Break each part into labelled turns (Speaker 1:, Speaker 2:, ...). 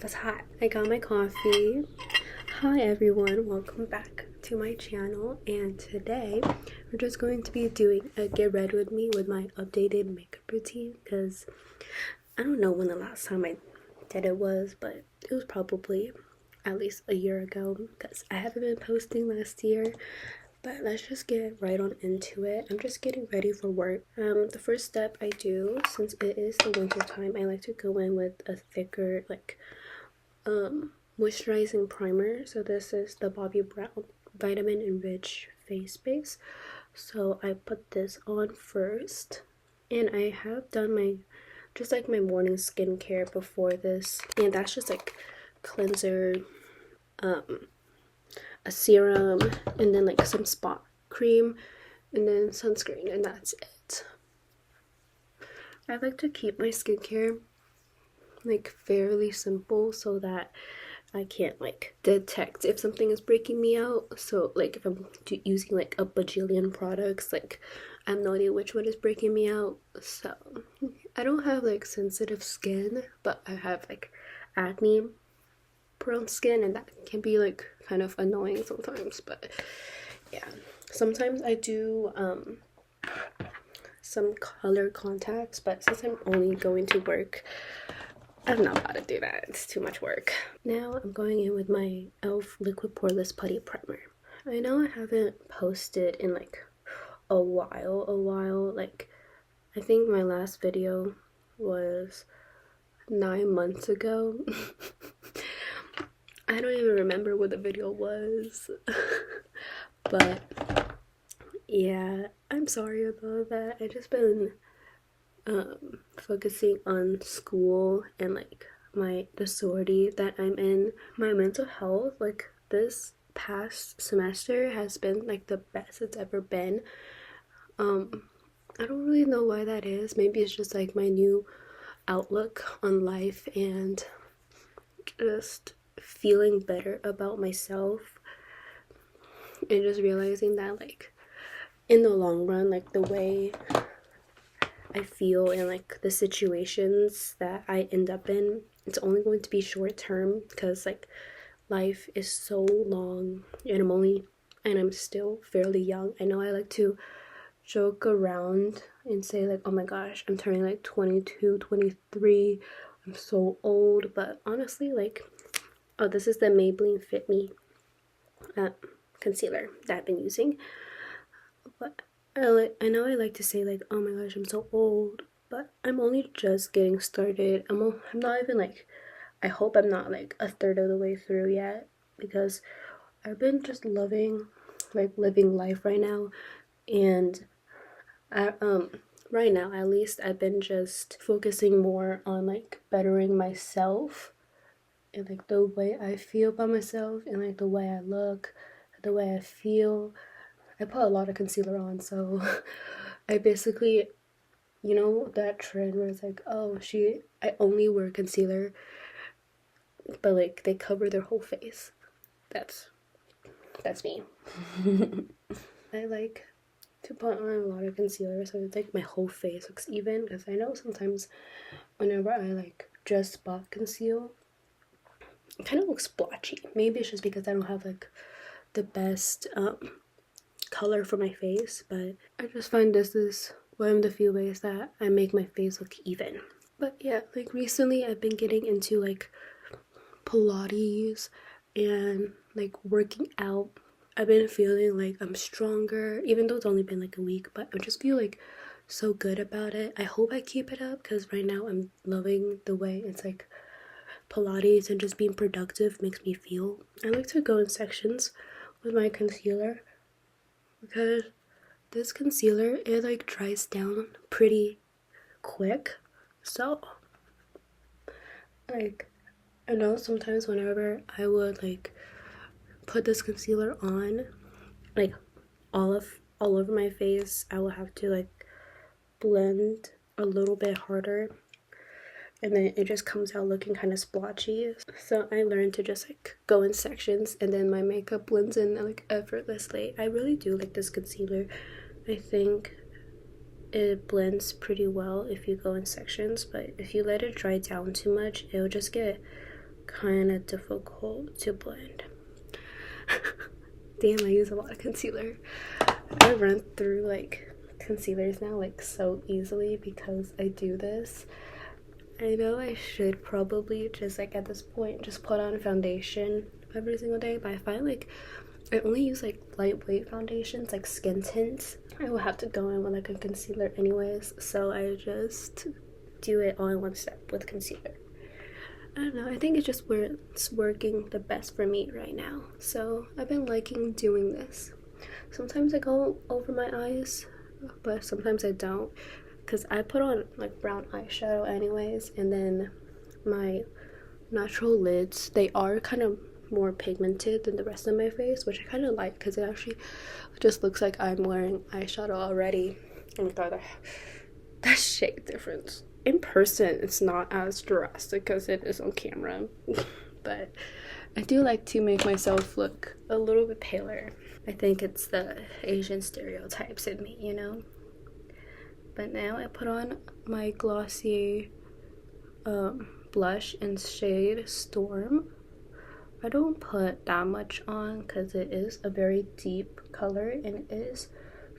Speaker 1: That's hot. I got my coffee. Hi everyone, welcome back to my channel, and today we're just going to be doing a get ready with me with my updated makeup routine, because I don't know when the last time I did it was, but it was probably at least a year ago because I haven't been posting last year. But let's just get right on into it. I'm just getting ready for work. The first step I do, since it is the winter time, I like to go in with a thicker moisturizing primer. So this is the Bobbi Brown Vitamin Enriched face base. So I put this on first, and I have done my my morning skincare before this, and that's just like cleanser, a serum, and then like some spot cream, and then sunscreen, and that's it. I like to keep my skincare like fairly simple so that I can't like detect if something is breaking me out. So like if I'm using like a bajillion products, like I have no idea which one is breaking me out. So I don't have like sensitive skin, but I have like acne prone skin, and that can be like kind of annoying sometimes. But yeah, sometimes I do some color contacts, but since I'm only going to work, I'm not about to do that. It's too much work. Now I'm going in with my e.l.f. liquid poreless putty primer. I know I haven't posted in like a while. Like I think my last video was 9 months ago. I don't even remember what the video was. But yeah, I'm sorry about that. I just been focusing on school and like the sorority that I'm in. My mental health like this past semester has been like the best it's ever been. I don't really know why that is. Maybe it's just like my new outlook on life and just feeling better about myself, and just realizing that like in the long run, like the way I feel and like the situations that I end up in, it's only going to be short term, because like life is so long, and I'm still fairly young. I know I like to joke around and say like, oh my gosh, I'm turning like 22, 23, I'm so old. But honestly, like, oh, this is the Maybelline Fit Me concealer that I've been using. But I know I like to say like, oh my gosh, I'm so old, but I'm only just getting started. I'm not even like, I hope I'm not like a third of the way through yet, because I've been just loving like living life right now. And right now at least, I've been just focusing more on like bettering myself and like the way I feel about myself, and like the way I look, the way I feel. I put a lot of concealer on, so I basically, you know, that trend where it's like, oh, I only wear concealer, but like they cover their whole face. That's me. I like to put on a lot of concealer so it's like my whole face looks even, because I know sometimes whenever I like just spot conceal, it kind of looks splotchy. Maybe it's just because I don't have like the best color for my face, but I just find this is one of the few ways that I make my face look even. But yeah, like recently I've been getting into like Pilates and like working out. I've been feeling like I'm stronger, even though it's only been like a week, but I just feel like so good about it. I hope I keep it up, because right now I'm loving the way it's like Pilates and just being productive makes me feel. I like to go in sections with my concealer, because this concealer, it like dries down pretty quick. So like I know sometimes whenever I would like put this concealer on, like all over my face, I will have to like blend a little bit harder, and then it just comes out looking kind of splotchy. So I learned to just like go in sections, and then my makeup blends in like effortlessly. I really do like this concealer. I think it blends pretty well if you go in sections, but if you let it dry down too much, it'll just get kind of difficult to blend. Damn, I use a lot of concealer. I run through like concealers now like so easily because I do this. I know I should probably just like at this point just put on foundation every single day, but I find like I only use like lightweight foundations like skin tints. I will have to go in with like a concealer anyways, so I just do it all in one step with concealer. I don't know, I think it's just where it's working the best for me right now, so I've been liking doing this. Sometimes I go over my eyes, but sometimes I don't, because I put on like brown eyeshadow anyways, and then my natural lids, they are kind of more pigmented than the rest of my face, which I kind of like because it actually just looks like I'm wearing eyeshadow already. Oh my god, that shade difference. In person, it's not as drastic as it is on camera, but I do like to make myself look a little bit paler. I think it's the Asian stereotypes in me, you know? But now I put on my Glossier blush in shade Storm. I don't put that much on because it is a very deep color and it is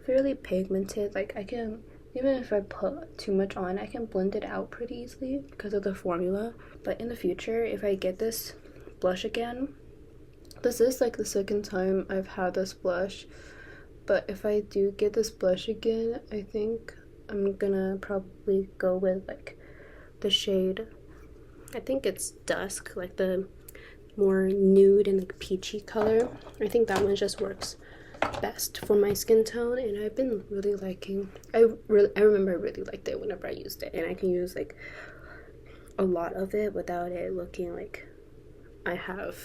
Speaker 1: fairly pigmented. Like I can, even if I put too much on, I can blend it out pretty easily because of the formula. But in the future, if I get this blush again, this is like the second time I've had this blush, but if I do get this blush again, I think I'm gonna probably go with like the shade, I think it's Dusk, like the more nude and like peachy color. I think that one just works best for my skin tone, and I've been really liking. I remember I really liked it whenever I used it, and I can use like a lot of it without it looking like I have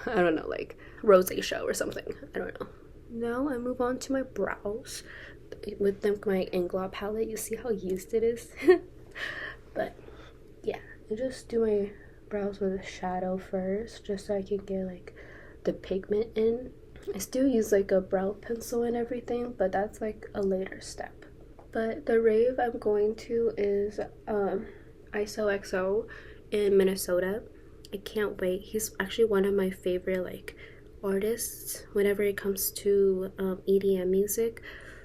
Speaker 1: I don't know, like rosacea or something. I don't know. Now I move on to my brows with my Inglot palette. You see how used it is. But yeah, I just do my brows with a shadow first, just so I can get like the pigment in. I still use like a brow pencil and everything, but that's like a later step. But the rave I'm going to is ISOXO in Minnesota. I can't wait. He's actually one of my favorite like artists whenever it comes to EDM music,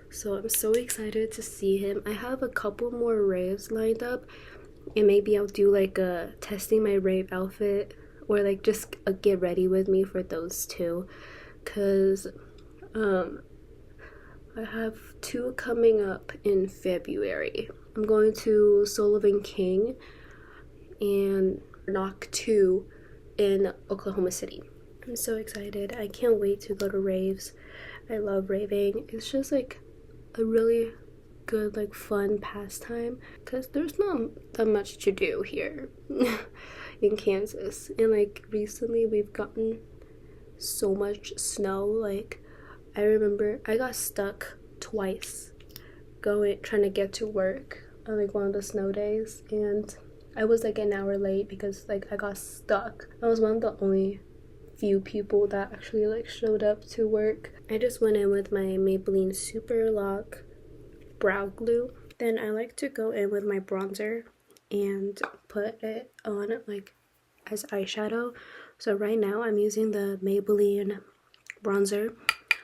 Speaker 1: so I'm so excited to see him. I have a couple more raves lined up, and maybe I'll do like a testing my rave outfit, or like just a get ready with me for those two, because I have two coming up in February. I'm going to Sullivan King and Knock 2 in Oklahoma City. I'm so excited. I can't wait to go to raves. I love raving. It's just like a really good, like fun pastime, because there's not that much to do here in Kansas, and like recently we've gotten so much snow. Like I remember I got stuck twice trying to get to work on like one of the snow days, and I was like an hour late because like I got stuck. I was one of the only few people that actually like showed up to work. I just went in with my Maybelline Superlock brow glue. Then I like to go in with my bronzer and put it on like as eyeshadow. So right now I'm using the Maybelline bronzer.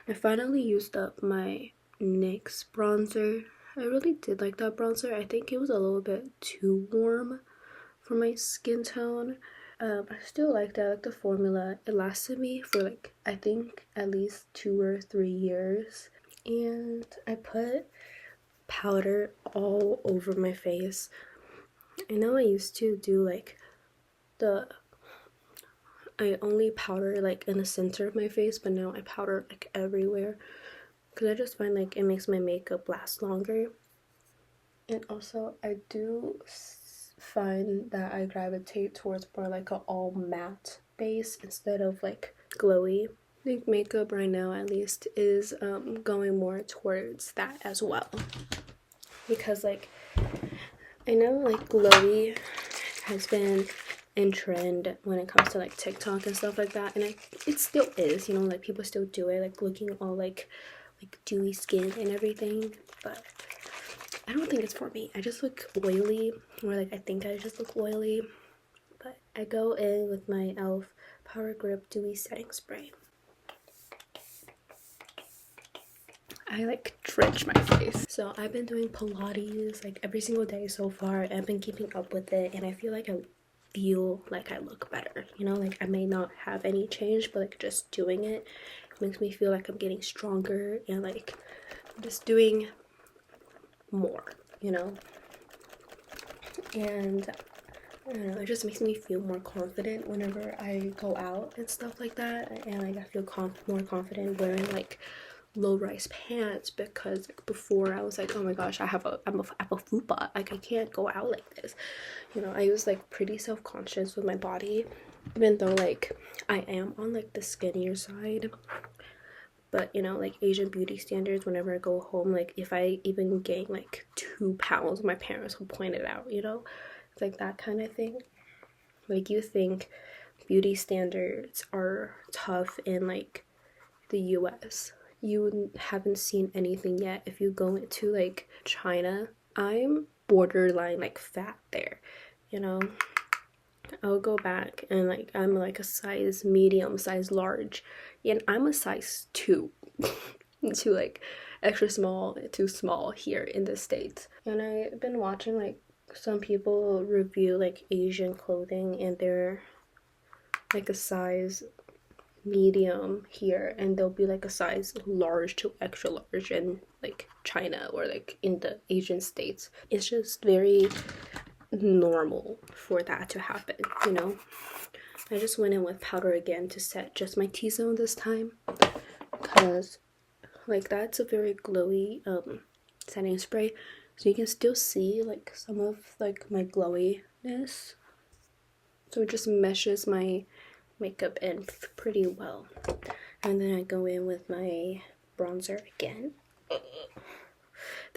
Speaker 1: I finally used up my NYX bronzer. I really did like that bronzer. I think it was a little bit too warm for my skin tone. I still like that. I like the formula. It lasted me for like I think at least 2 or 3 years. And I put powder all over my face. I know I used to do like I only powder like in the center of my face, but now I powder like everywhere, because I just find like it makes my makeup last longer. And also I do find that I gravitate towards more like a all matte base instead of like glowy. I think makeup right now at least is going more towards that as well, because like I know like glowy has been in trend when it comes to like TikTok and stuff like that, and it still is, you know, like people still do it, like looking all like dewy skin and everything, but I don't think it's for me. I just look oily, or like I think I just look oily, But I go in with my e.l.f. Power Grip Dewy Setting Spray. I like drench my face. So I've been doing Pilates like every single day so far. I've been keeping up with it, and I feel like I look better. You know, like I may not have any change, but like just doing it makes me feel like I'm getting stronger and like I'm just doing more, you know. And I don't know, it just makes me feel more confident whenever I go out and stuff like that. And like I feel more confident wearing like low-rise pants, because like before I was like, oh my gosh, I'm a fupa, like I can't go out like this, you know. I was like pretty self-conscious with my body, even though like I am on like the skinnier side. But you know, like Asian beauty standards, whenever I go home, like if I even gain like 2 pounds, my parents will point it out, you know. It's like that kind of thing. Like you think beauty standards are tough in like the US, you haven't seen anything yet. If you go into like China, I'm borderline like fat there, you know. I'll go back and like I'm like a size medium, size large, and I'm a size 2 to like extra small to small here in the States. And I've been watching like some people review like Asian clothing, and they're like a size medium here, and they'll be like a size large to extra large in like China or like in the Asian states. It's just very normal for that to happen, you know. I just went in with powder again to set just my T-zone this time, because like that's a very glowy setting spray, so you can still see like some of like my glowiness, so it just meshes my makeup in pretty well. And then I go in with my bronzer again.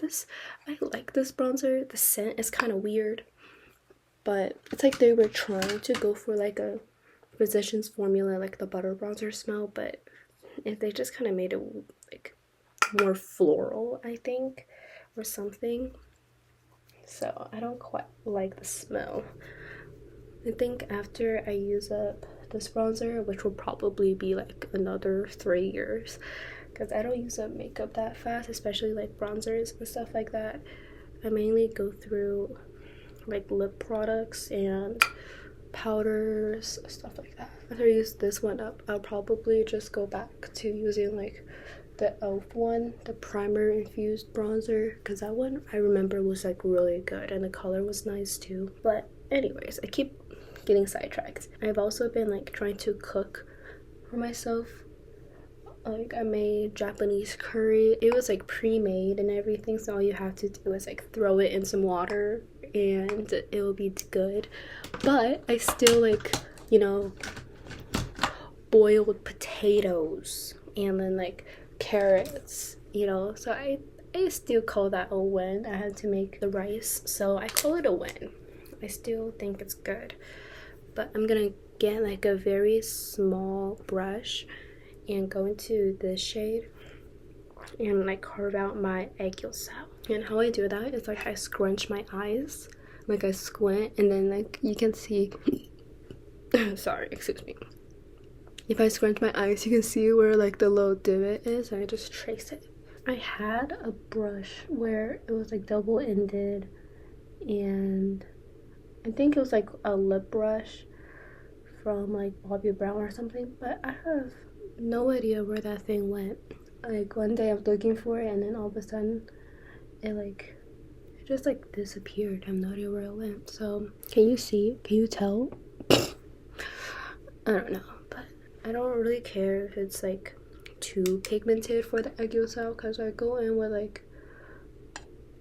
Speaker 1: I like this bronzer. The scent is kind of weird, but it's like they were trying to go for like a Physicians formula, like the butter bronzer smell, but they just kind of made it like more floral, I think, or something. So I don't quite like the smell. I think after I use up this bronzer, which will probably be like another 3 years, because I don't use up makeup that fast, especially like bronzers and stuff like that. I mainly go through like lip products and powders, stuff like that. After I use this one up, I'll probably just go back to using like the e.l.f. one, the primer infused bronzer, because that one I remember was like really good and the color was nice too. But anyways, I keep getting sidetracked. I've also been like trying to cook for myself. Like I made Japanese curry. It was like pre-made and everything, so all you have to do is like throw it in some water and it will be good. But I still like, you know, boiled potatoes and then like carrots, you know, so I still call that a win. I had to make the rice, so I call it a win. I still think it's good. But I'm gonna get like a very small brush and go into this shade and like carve out my egg yolk cell. And how I do that is like I scrunch my eyes, like I squint, and then like you can see sorry, excuse me. If I scrunch my eyes, you can see where like the little divot is, and I just trace it. I had a brush where it was like double-ended, and I think it was like a lip brush from like Bobbi Brown or something, but I have no idea where that thing went. Like one day I was looking for it, and then all of a sudden it just like disappeared. I have no idea where it went. So can you tell? I don't know, but I don't really care if it's like too pigmented for the egg yolk cell, because I go in with like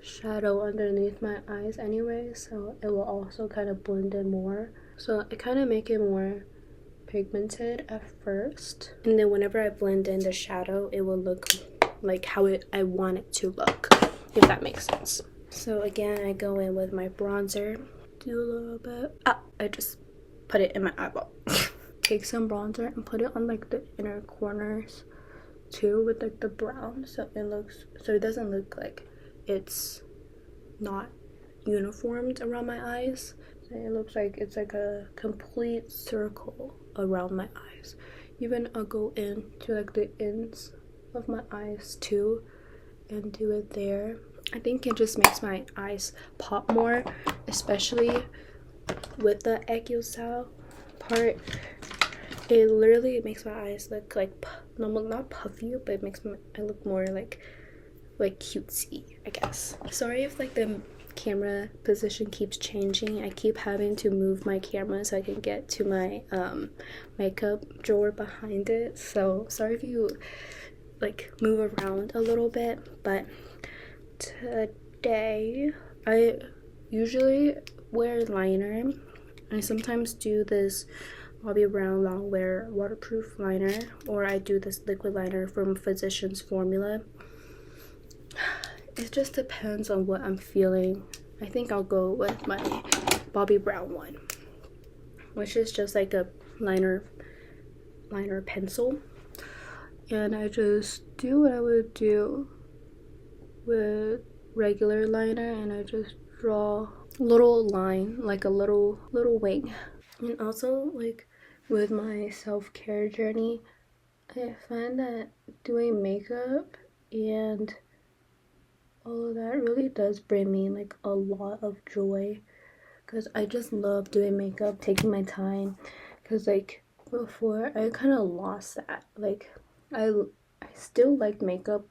Speaker 1: shadow underneath my eyes anyway, so it will also kind of blend in more. So I kind of make it more pigmented at first, and then whenever I blend in the shadow, it will look like how I want it to look, if that makes sense. So again, I go in with my bronzer, do a little bit. I just put it in my eyeball. Take some bronzer and put it on like the inner corners too, with like the brown, so it doesn't look like it's not uniformed around my eyes. It looks like it's like a complete circle around my eyes. Even I'll go into like the ends of my eyes too and do it there. I think it just makes my eyes pop more, especially with the egg-style part. It literally makes my eyes look like normal, not puffy, but it makes I look more like cutesy, I guess. Sorry if like the camera position keeps changing. I keep having to move my camera so I can get to my makeup drawer behind it. So sorry if you like move around a little bit, but today I usually wear liner. I sometimes do this Bobbi Brown long wear waterproof liner, or I do this liquid liner from Physicians Formula. It just depends on what I'm feeling. I think I'll go with my Bobbi Brown one, which is just like a liner pencil. And I just do what I would do with regular liner, and I just draw a little line, like a little wing. And also, like with my self-care journey, I find that doing makeup and all of that really does bring me like a lot of joy, because I just love doing makeup, taking my time. Because like before I kind of lost that. Like I still like makeup,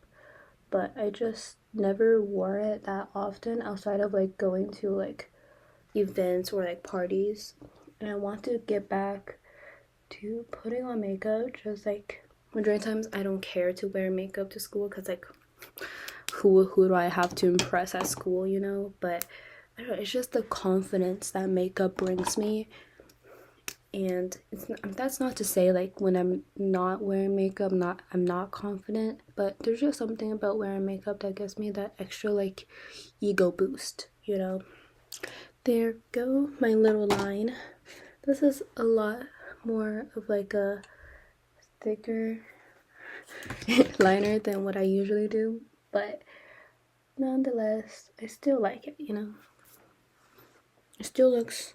Speaker 1: but I just never wore it that often outside of like going to like events or like parties. And I want to get back to putting on makeup. Just like majority of times I don't care to wear makeup to school, because like who do I have to impress at school, you know? But I don't know, it's just the confidence that makeup brings me. And that's not to say like when I'm not wearing makeup I'm not confident, but there's just something about wearing makeup that gives me that extra like ego boost, you know? There go my little line. This is a lot more of like a thicker liner than what I usually do, but nonetheless I still like it, you know? It still looks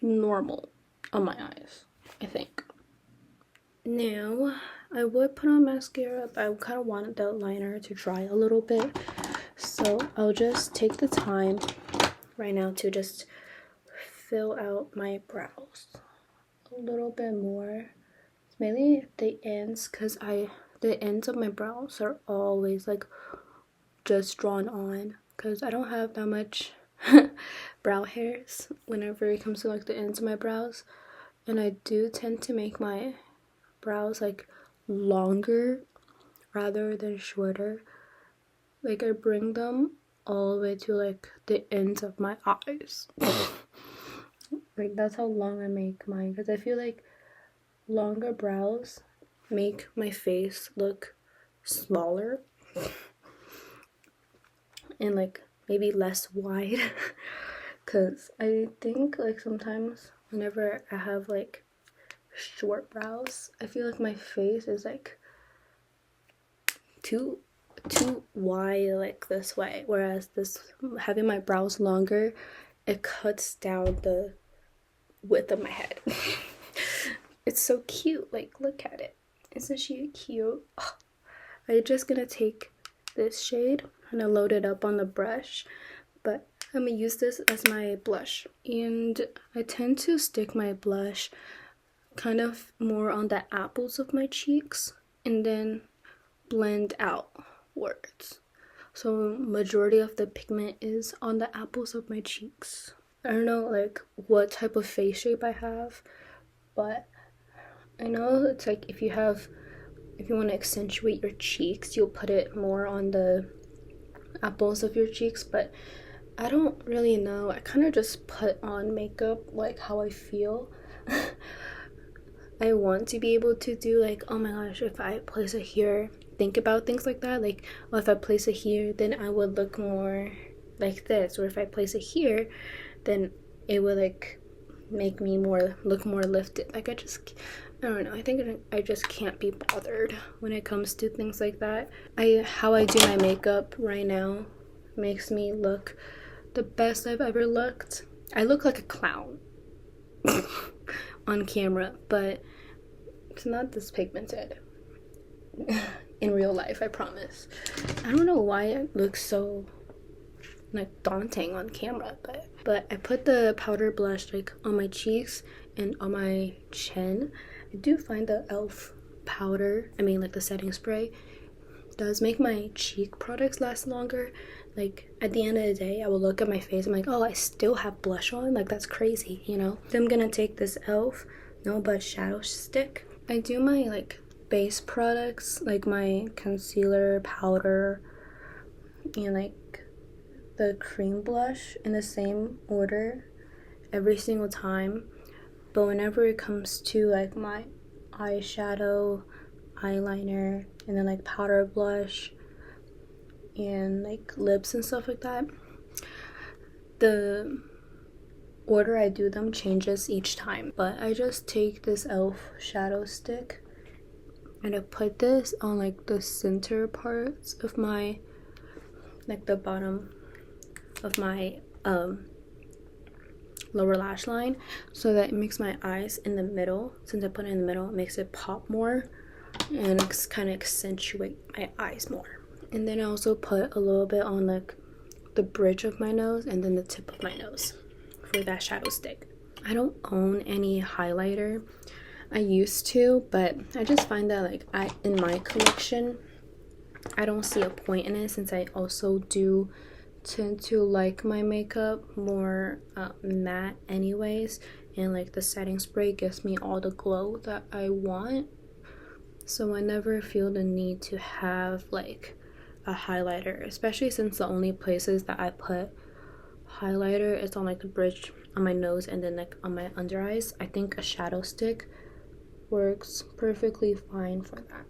Speaker 1: normal on my eyes, I think. Now I would put on mascara, but I kind of wanted the liner to dry a little bit, so I'll just take the time right now to just fill out my brows a little bit more. It's mainly the ends, because the ends of my brows are always like just drawn on, because I don't have that much brow hairs whenever it comes to like the ends of my brows, and I do tend to make my brows like longer rather than shorter. Like I bring them all the way to like the ends of my eyes. Like that's how long I make mine, because I feel like longer brows make my face look smaller and like maybe less wide. Because I think like sometimes whenever I have like short brows, I feel like my face is like too wide like this way, whereas this having my brows longer, it cuts down the width of my head. It's so cute, like look at it, isn't she cute? Oh, I'm just gonna take this shade and I load it up on the brush, but I'm gonna use this as my blush, and I tend to stick my blush kind of more on the apples of my cheeks and then blend outwards. So majority of the pigment is on the apples of my cheeks. I don't know like what type of face shape I have, but I know it's like if you want to accentuate your cheeks, you'll put it more on the apples of your cheeks, but I don't really know. I kind of just put on makeup like how I feel. I want to be able to do like, oh my gosh, if I place it here, think about things like that. Like, well, if I place it here, then I would look more like this. Or if I place it here, then it would like make me look more lifted. Like I don't know. I think I just can't be bothered when it comes to things like that. How I do my makeup right now makes me look the best I've ever looked. I look like a clown on camera, but it's not this pigmented in real life, I promise. I don't know why it looks so like daunting on camera, but I put the powder blush like on my cheeks and on my chin. I do find the e.l.f. powder, I mean like the setting spray, does make my cheek products last longer. Like at the end of the day, I will look at my face, I'm like, oh, I still have blush on, like that's crazy, you know. Then I'm gonna take this e.l.f. No Budge Shadow Stick. I do my like base products, like my concealer, powder, and like the cream blush in the same order every single time. But whenever it comes to like my eyeshadow, eyeliner, and then like powder blush and like lips and stuff like that, the order I do them changes each time. But I just take this e.l.f. shadow stick and I put this on like the center parts of my, like the bottom of my lower lash line, so that it makes my eyes in the middle. Since I put it in the middle, it makes it pop more and it's kind of accentuate my eyes more. And then I also put a little bit on like the bridge of my nose and then the tip of my nose for that shadow stick. I don't own any highlighter. I used to, but I just find that like in my collection, I don't see a point in it, since I also do tend to like my makeup more matte anyways, and like the setting spray gives me all the glow that I want. So I never feel the need to have like a highlighter, especially since the only places that I put highlighter is on like the bridge on my nose and then like on my under eyes. I think a shadow stick works perfectly fine for that.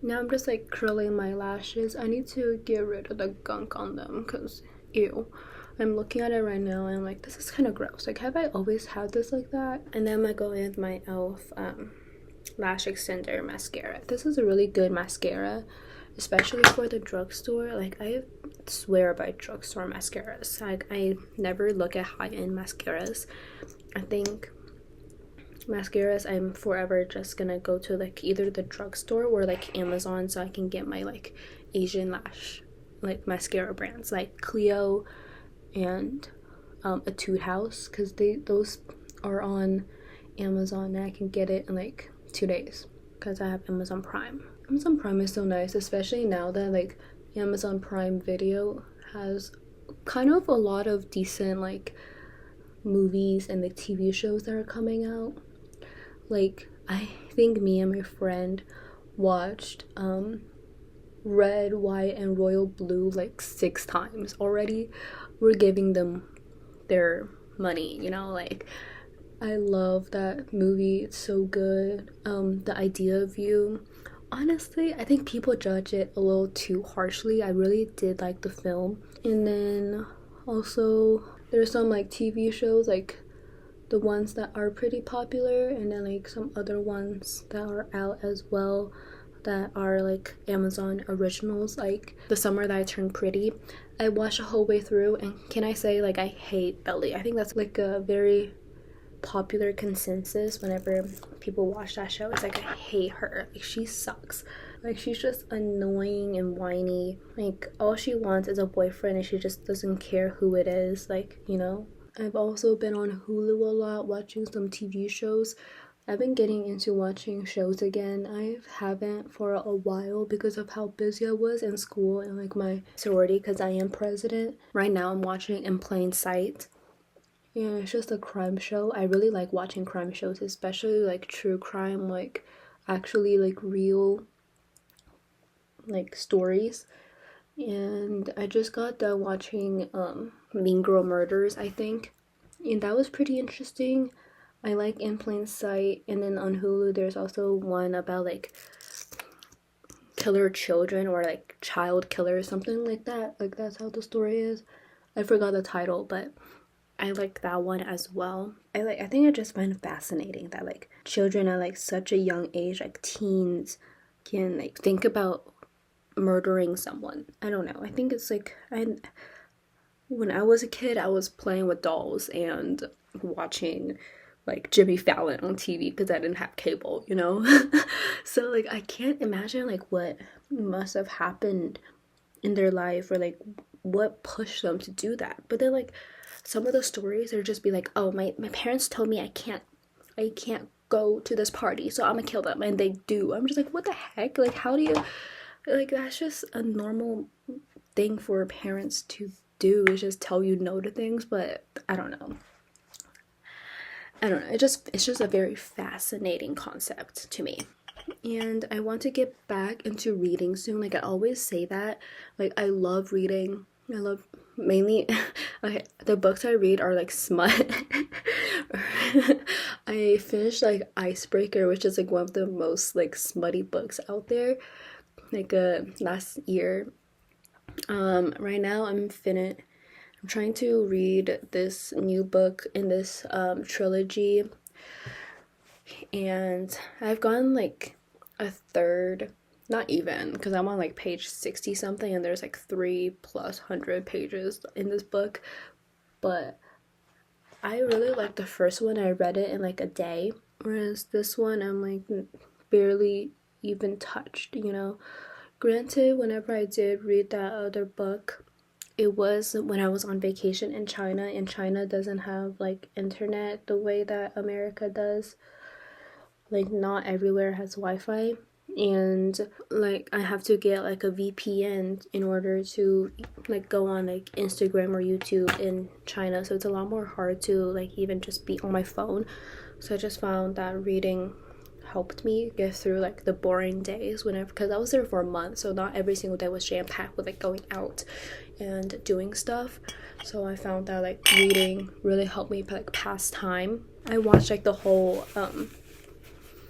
Speaker 1: Now I'm just like curling my lashes. I need to get rid of the gunk on them because ew. I'm looking at it right now and I'm like, this is kind of gross. Like, have I always had this like that? And then I'm gonna go in with my e.l.f. Lash XTENDR Mascara. This is a really good mascara, especially for the drugstore. Like, I swear by drugstore mascaras. Like, I never look at high-end mascaras. I think mascaras, I'm forever just gonna go to like either the drugstore or like Amazon, so I can get my like Asian lash like mascara brands like Clio and Etude House, because those are on Amazon and I can get it in like 2 days because I have Amazon Prime. Amazon Prime is so nice, especially now that like Amazon Prime Video has kind of a lot of decent like movies and the TV shows that are coming out. Like, I think me and my friend watched Red, White, and Royal Blue like 6 times already. We're giving them their money, you know. Like, I love that movie. It's so good. The Idea of You. Honestly, I think people judge it a little too harshly. I really did like the film. And then also there's some like TV shows, like the ones that are pretty popular, and then like some other ones that are out as well that are like Amazon originals, like The Summer That I Turned Pretty. I watched the whole way through, and can I say, like, I hate Belly. I think that's like a very popular consensus whenever people watch that show. It's like, I hate her. Like, she sucks. Like, she's just annoying and whiny. Like, all she wants is a boyfriend and she just doesn't care who it is, like, you know. I've also been on Hulu a lot watching some TV shows. I've been getting into watching shows again. I haven't for a while because of how busy I was in school and like my sorority, because I am president. Right now I'm watching In Plain Sight. Yeah, it's just a crime show. I really like watching crime shows, especially like true crime, like actually like real like stories. And I just got done watching Mean Girl Murders, I think, and that was pretty interesting. I like In Plain Sight. And then on Hulu there's also one about like killer children, or like child killer, something like that. Like, that's how the story is. I forgot the title, but I like that one as well. I think I just find it fascinating that like children at like such a young age, like teens, can like think about murdering someone. I don't know. I think it's like, when I was a kid, I was playing with dolls and watching like Jimmy Fallon on TV because I didn't have cable, you know? So like I can't imagine like what must have happened in their life, or like what pushed them to do that. But then like some of the stories are just be like, oh, my parents told me I can't go to this party, so I'm gonna kill them, and they do. I'm just like, what the heck? Like, how do you, like, that's just a normal thing for parents to do, is just tell you no to things. But I don't know, it's just a very fascinating concept to me. And I want to get back into reading soon. Like I always say that, like I love reading. I love mainly okay, the books I read are like smut. I finished like Icebreaker, which is like one of the most like smutty books out there, like last year. Right now I'm trying to read this new book in this trilogy, and I've gone like a third, not even, because I'm on like page 60 something, and there's like 300+ pages in this book. But I really like the first one. I read it in like a day, whereas this one I'm like barely even touched, you know. Granted, whenever I did read that other book, it was when I was on vacation in China, and China doesn't have like internet the way that America does. Like not everywhere has Wi-Fi, and like I have to get like a VPN in order to like go on like Instagram or YouTube in China, so it's a lot more hard to like even just be on my phone. So I just found that reading helped me get through like the boring days whenever, because I was there for a month, so not every single day was jam-packed with like going out and doing stuff. So I found that like reading really helped me like pass time. I watched like the whole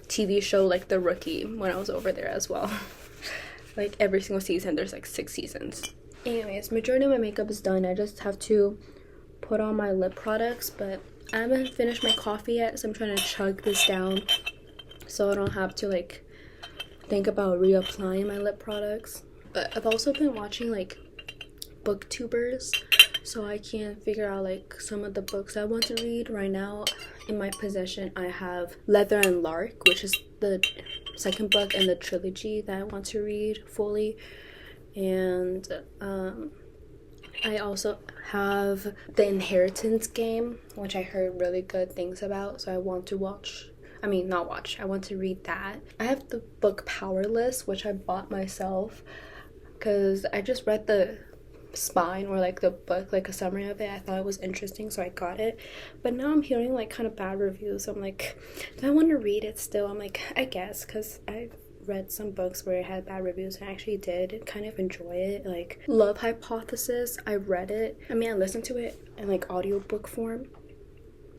Speaker 1: TV show like The Rookie when I was over there as well. Like every single season, there's like 6 seasons. Anyways, majority of my makeup is done. I just have to put on my lip products, but I haven't finished my coffee yet, so I'm trying to chug this down so I don't have to like think about reapplying my lip products. But I've also been watching like booktubers, so I can figure out like some of the books I want to read. Right now in my possession I have Leather and Lark, which is the second book in the trilogy that I want to read fully, and I also have The Inheritance Game, which I heard really good things about, so I want to I want to read that. I have the book Powerless, which I bought myself because I just read the spine, or like the book, like a summary of it. I thought it was interesting, so I got it. But now I'm hearing like kind of bad reviews, so I'm like, do I want to read it still? I'm like, I guess, because I've read some books where it had bad reviews and I actually did kind of enjoy it. Like Love Hypothesis, I read it. I mean, I listened to it in like audiobook form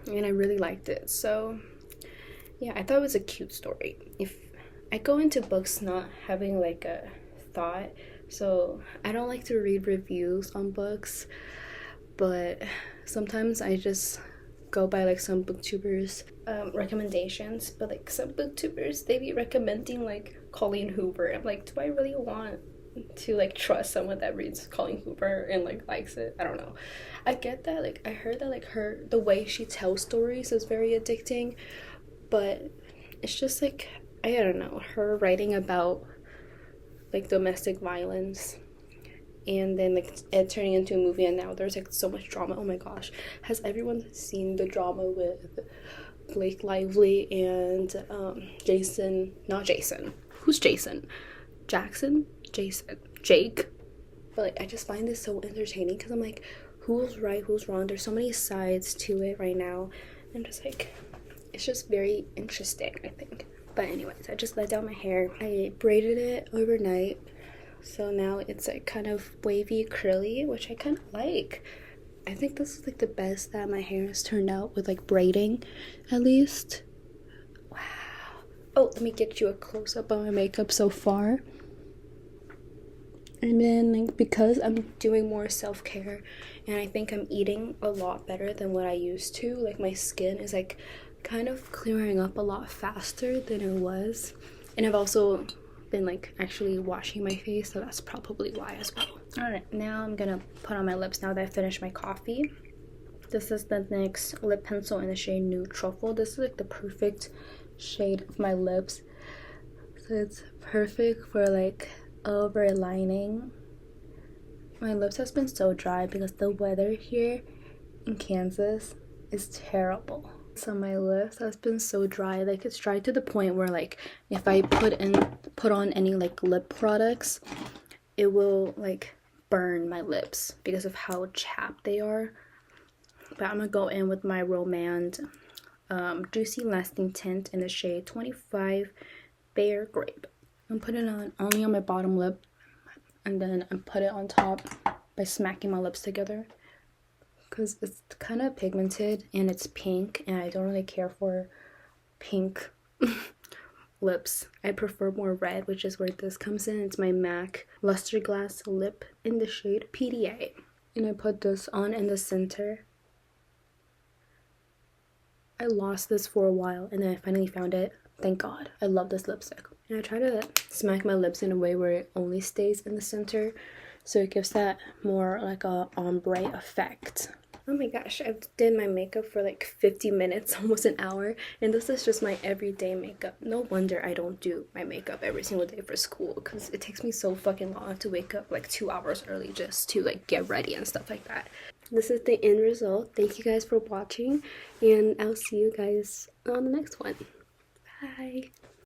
Speaker 1: and I really liked it. So yeah, I thought it was a cute story. If I go into books not having like a thought, so I don't like to read reviews on books, but sometimes I just go by like some booktubers recommendations. But like some booktubers, they be recommending like Colleen Hoover. I'm like, do I really want to like trust someone that reads Colleen Hoover and like likes it? I don't know. I get that, like I heard that like the way she tells stories is very addicting, but it's just like, I don't know, her writing about like domestic violence and then like it turning into a movie, and now there's like so much drama. Oh my gosh, has everyone seen the drama with Blake Lively and Jake? But like I just find this so entertaining because I'm like, who's right, who's wrong? There's so many sides to it right now, and just like, it's just very interesting, I think. But anyways, I just let down my hair. I braided it overnight, so now it's like kind of wavy curly, which I kind of like. I think this is like the best that my hair has turned out with like braiding, at least. Wow. Oh, let me get you a close-up on my makeup so far. And then like because I'm doing more self-care and I think I'm eating a lot better than what I used to, like my skin is like kind of clearing up a lot faster than it was. And I've also been like actually washing my face, so that's probably why as well.
Speaker 2: Alright, now I'm gonna put on my lips now that I finished my coffee. This is the NYX Lip Pencil in the shade Nude Truffle. This is like the perfect shade of my lips. So it's perfect for like overlining. My lips has been so dry because the weather here in Kansas is terrible. So my lips has been so dry, like it's dry to the point where like if I put on any like lip products, it will like burn my lips because of how chapped they are. But I'm gonna go in with my Romand Juicy Lasting Tint in the shade 25 Bare Grape. I'm putting it on only on my bottom lip, and then I put it on top by smacking my lips together because it's kind of pigmented and it's pink, and I don't really care for pink lips. I prefer more red, which is where this comes in. It's my MAC Lustreglass lip in the shade PDA, and I put this on in the center. I lost this for a while and then I finally found it. Thank God. I love this lipstick. And I try to smack my lips in a way where it only stays in the center, so it gives that more like a ombre effect. Oh my gosh, I did my makeup for like 50 minutes, almost an hour, and this is just my everyday makeup. No wonder I don't do my makeup every single day for school, because it takes me so fucking long. I have to wake up like 2 hours early just to like get ready and stuff like that. This is the end result. Thank you guys for watching, and I'll see you guys on the next one. Bye.